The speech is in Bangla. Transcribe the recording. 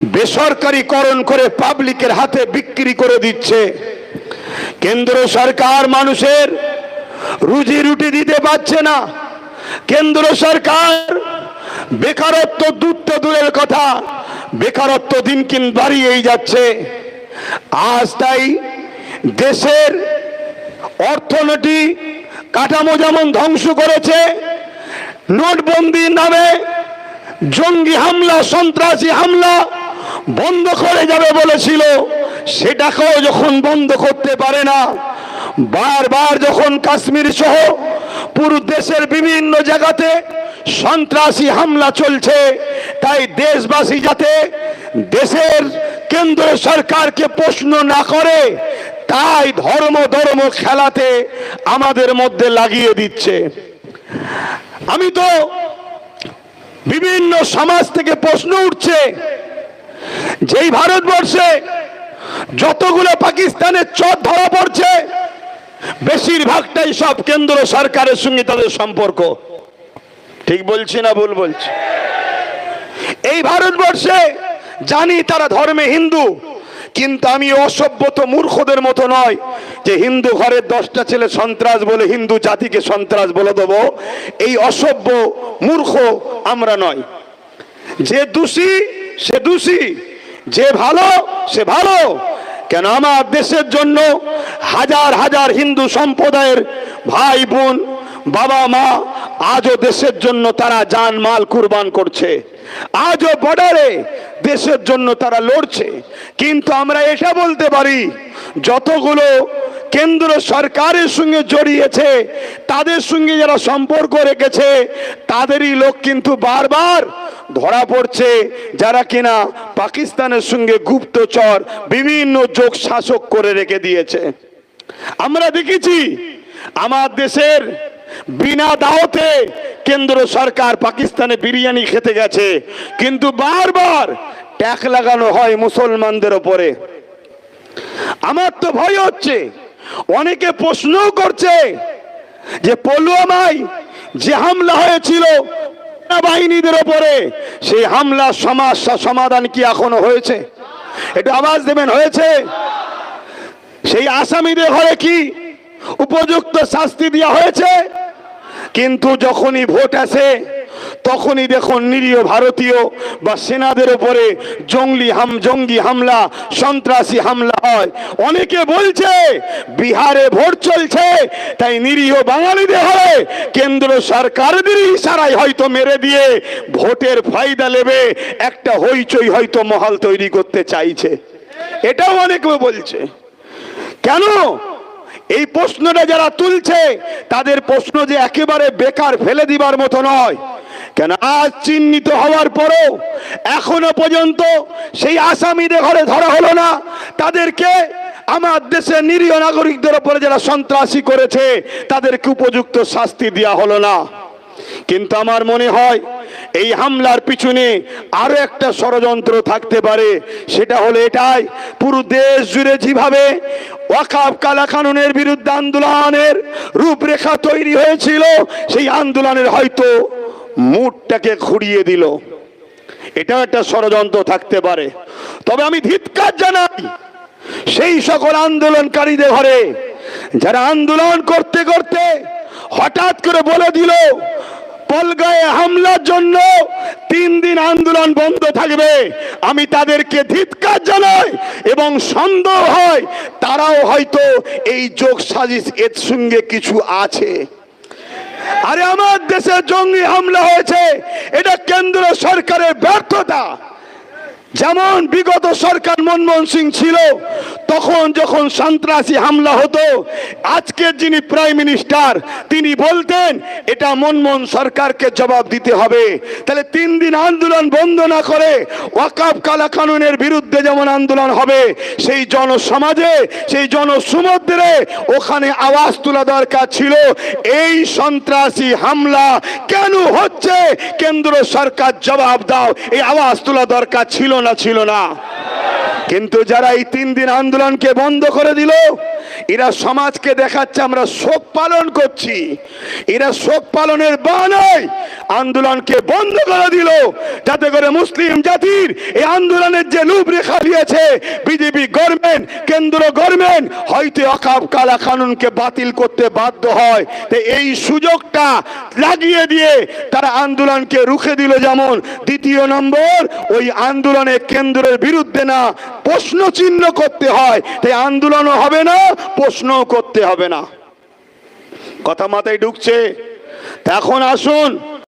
বেসরকারিকরণ করে পাবলিকের হাতে বিক্রি করে দিচ্ছে। কেন্দ্র সরকার মানুষের রুজি রুটি দিতে পারছে না। কেন্দ্র সরকার বেকারত্ব দূরের কথা, বেকারত্ব দিনকিন বাড়িয়েই যাচ্ছে। আজ তাই দেশের অর্থনৈতিক কাঠামো যেমন ধ্বংস করেছে, নোটবন্দির নামে জঙ্গি হামলা, সন্ত্রাসী হামলা বন্ধ করে যাবে বলেছিল, সেটাকেও যখন বন্ধ করতে পারে না, বারবার যখন কাশ্মীর সহ পুরো দেশের বিভিন্ন জায়গাতে সন্ত্রাসী হামলা চলছে, তাই দেশবাসী যাতে দেশের কেন্দ্র সরকারকে প্রশ্ন না করে, তাই ধর্ম খেলাতে আমাদের মধ্যে লাগিয়ে দিচ্ছে। আমি তো বিভিন্ন সমাজ থেকে প্রশ্ন উঠছে, যেই ভারতবর্ষে যতগুলো পাকিস্তানের চর ধরা পড়ছে, বেশিরভাগটাই সব কেন্দ্র সরকারের সঙ্গে তাদের সম্পর্ক। ঠিক বলছি না ভুল বলছি? এই ভারতবর্ষে জানি তারা ধর্মে হিন্দু, কিন্তু আমি অসভ্যত মূর্খদের মতো নয় যে হিন্দু ঘরের 10টা ছেলে সন্ত্রাস বলে হিন্দু জাতিকে সন্ত্রাস বলে দেবো। এই অসভ্য মূর্খ আমরা নয়। যে দোষী সে দোষী, যে ভালো সে ভালো। কেন আমার দেশের জন্য হাজার হাজার হিন্দু সম্প্রদায়ের ভাই বোন বাবা মা আজও দেশের জন্য তারা জান মাল কুরবান করছে, আজও বর্ডারে দেশের জন্য তারা লড়ছে। কিন্তু আমরা এটা বলতে পারি, যতগুলো কেন্দ্র সরকারের সঙ্গে জড়িয়েছে, তাদের সঙ্গে যারা সম্পর্ক রেখেছে, তাদেরই লোক কিন্তু বারবার ধরা পড়ছে, যারা কিনা পাকিস্তানের সঙ্গে গুপ্তচর বিভিন্ন যোগ শাসক করে রেখে দিয়েছে। আমরা দেখেছি আমার দেশের বিনা দাওয়াতে কেন্দ্র সরকার পাকিস্তানে বিরিয়ানি খেতে গেছে, কিন্তু বারবার ট্যাক্স লাগানো হয় মুসলমানদের ওপরে। আমার তো ভয় হচ্ছে, অনেকে প্রশ্নও করছে যে পুলওয়ামায় যে হামলা হয়েছিল বাহিনীদের ওপরে, সেই হামলার সমস্যা সমাধান কি এখনো হয়েছে? একটু আওয়াজ দেবেন, হয়েছে? সেই আসামিদের ঘরে কি উপযুক্ত শাস্তি দেওয়া হয়েছে? কিন্তু যখনই ভোট আসে, তখনই দেখুন নিরীহ ভারতীয় বা সেনাদের উপরে জঙ্গি হামলা, সন্ত্রাসী হামলা হয়। অনেকে বলছে বিহারে ভোট চলছে, তাই নিরীহ বাঙালিদের হয় কেন্দ্র সরকারদের ইশারায় হয়তো মেরে দিয়ে ভোটের ফায়দা নেবে, একটা হইচই হয়তো মহল তৈরি করতে চাইছে। এটাও অনেকে বলছে। কেন এই প্রশ্নটা যারা তুলছে, তাদের প্রশ্ন যে একেবারে বেকার ফেলে দিবার মতো নয়। কেন আজ চিহ্নিত হওয়ার পরেও এখনো পর্যন্ত সেই আসামিদের ঘরে ধরা হলো না, তাদেরকে আমার দেশের নিরীহ নাগরিকদের উপরে যারা সন্ত্রাসী করেছে তাদেরকে উপযুক্ত শাস্তি দেওয়া হলো না। কিন্তু আমার মনে হয় এই হামলার পিছনে আরো একটা ষড়যন্ত্র থাকতে পারে। সেটা হলো এটাই, পুরো দেশ জুড়ে যেভাবে ওয়াকফ কালা কানুনের বিরুদ্ধে আন্দোলনের রূপরেখা তৈরি হয়েছিল, সেই আন্দোলনের হয়তো মুডটাকে ঘুরিয়ে দিল। এটাও একটা ষড়যন্ত্র থাকতে পারে। তবে আমি ধিক্কার জানাই সেই সকল আন্দোলনকারীদের ঘরে যারা আন্দোলন করতে করতে হঠাৎ করে বলে দিল পলগায়ে হামলার জন্য 3 দিন আন্দোলন বন্ধ থাকবে। আমি তাদেরকে ধিক্কার জানাই এবং সন্দেহ হয় তারাও হয়তো এই যোগ সাজিশ এর সঙ্গে কিছু আছে। আরে আমার দেশে জঙ্গি হামলা হয়েছে, এটা কেন্দ্র সরকারের ব্যর্থতা। যেমন বিগত সরকার মনমোহন সিং ছিল, তখন যখন সন্ত্রাসী হামলা হতো, আজকের যিনি প্রাইম মিনিস্টার তিনি বলতেন এটা মনমোহন সরকারকে জবাব দিতে হবে। তাহলে 3 দিন আন্দোলন বন্ধ না করে ওয়াকফ কালা কানুনের বিরুদ্ধে যেমন আন্দোলন হবে, সেই জনসমাজে সেই জনসমুদ্রে ওখানে আওয়াজ তোলা দরকার ছিল, এই সন্ত্রাসী হামলা কেন হচ্ছে, কেন্দ্র সরকার জবাব দাও, এই আওয়াজ তোলা দরকার ছিল না? কিন্তু যারা এই 3 দিন আন্দোলনকে বন্ধ করে দিল, এরা সমাজকে দেখাচ্ছে আমরা শোক পালন করছি। এরা শোক পালনের বাহানায় আন্দোলনকে বন্ধ করে দিল, যাতে করে মুসলিম জাতির এই আন্দোলনের যে রূপরেখা দিয়েছে বিজেপি গভর্নমেন্ট, কেন্দ্র গভর্নমেন্ট, হয়তো ওয়াকফ কালা কানুনকে বাতিল করতে বাধ্য হয়। তো এই সুযোগটা লাগিয়ে দিয়ে তারা আন্দোলনকে রুখে দিল। যেমন দ্বিতীয় নম্বর, ওই আন্দোলনে কেন্দ্রের বিরুদ্ধে না প্রশ্ন চিহ্ন করতে হয়, তাই আন্দোলনও হবে না, প্রশ্নও করতে হবে না। কথা মাথায় ঢুকছে? এখন আসুন